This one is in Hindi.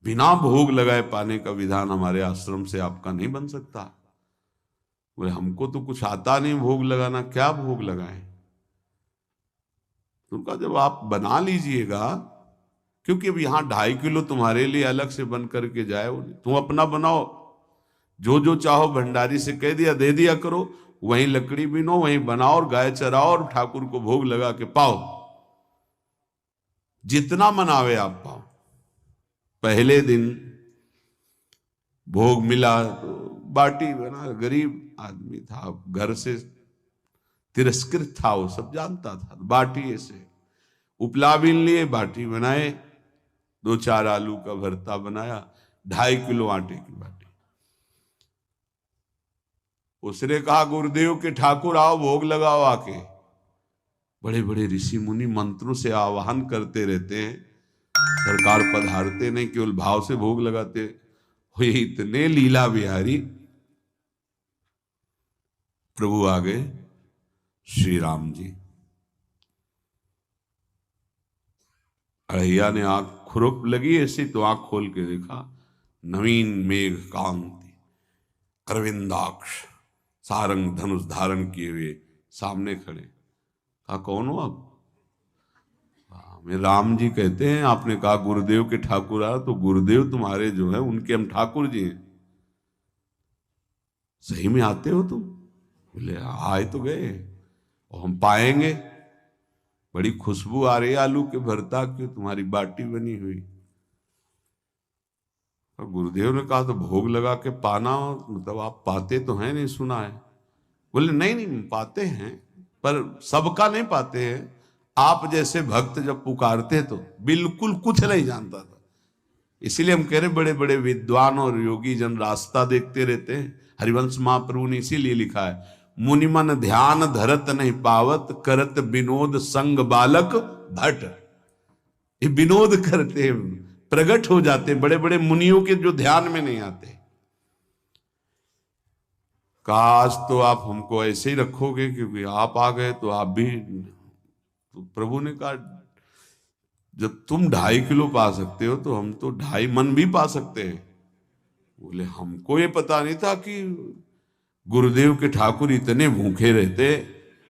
बिना भोग लगाए पाने का विधान हमारे आश्रम से आपका नहीं बन सकता। बोले हमको तो कुछ आता नहीं भोग लगाना, क्या भोग लगाएं? तो उनका जब आप बना लीजिएगा, क्योंकि अब यहां 2.5 किलो तुम्हारे लिए अलग से बन करके जाए, तुम अपना बनाओ, जो जो चाहो भंडारी से कह दिया दे दिया करो, वहीं लकड़ी बीनो, वहीं बनाओ और गाय चराओ और ठाकुर को भोग लगा के पाओ, जितना मनावे आप पाओ। पहले दिन भोग मिला तो बाटी बना, गरीब आदमी था, घर से तिरस्कृत था, वो सब जानता था, बाटी ऐसे उपला बीन लिए, बाटी बनाए, 2-4 आलू का भरता बनाया, 2.5 किलो आटे की बाटी। उसने कहा गुरुदेव के ठाकुर आओ भोग लगाओ आके। बड़े बड़े ऋषि मुनि मंत्रों से आवाहन करते रहते हैं, सरकार पधारते नहीं, केवल भाव से भोग लगाते हुए इतने लीला बिहारी प्रभु आ गए श्री राम जी। अड़ैया ने आंख खुरप लगी ऐसी तो आंख खोल के देखा, नवीन मेघ कांति, करविंदाक्ष, सारंग धनुष धारण किए हुए सामने खड़े। कहा कौन हो आप? मैं राम जी कहते हैं, आपने कहा गुरुदेव के ठाकुर आ, तो गुरुदेव तुम्हारे जो है उनके हम ठाकुर जी हैं। सही में आते हो तुम? बोले आए तो गए और हम पाएंगे, बड़ी खुशबू आ रही है आलू के भरता की, तुम्हारी बाटी बनी हुई। और गुरुदेव ने कहा तो भोग लगा के पाना, मतलब आप पाते तो हैं, नहीं सुना है? बोले नहीं नहीं पाते हैं, पर सबका नहीं पाते हैं। आप जैसे भक्त जब पुकारते तो बिल्कुल कुछ नहीं जानता था, इसीलिए हम कह रहे बड़े बड़े विद्वान और योगी जन रास्ता देखते रहते हैं। हरिवंश महाप्रभु ने इसीलिए लिखा है, मुनिमन ध्यान धरत नहीं पावत, करत विनोद संग बालक भट। ये विनोद करते हैं, प्रकट हो जाते, बड़े बड़े मुनियों के जो ध्यान में नहीं आते। काश तो आप हमको ऐसे ही रखोगे, क्योंकि आप आ गए तो आप भी। तो प्रभु ने कहा जब तुम 2.5 किलो पा सकते हो तो हम तो 2.5 मन भी पा सकते हैं। बोले हमको ये पता नहीं था कि गुरुदेव के ठाकुर इतने भूखे रहते।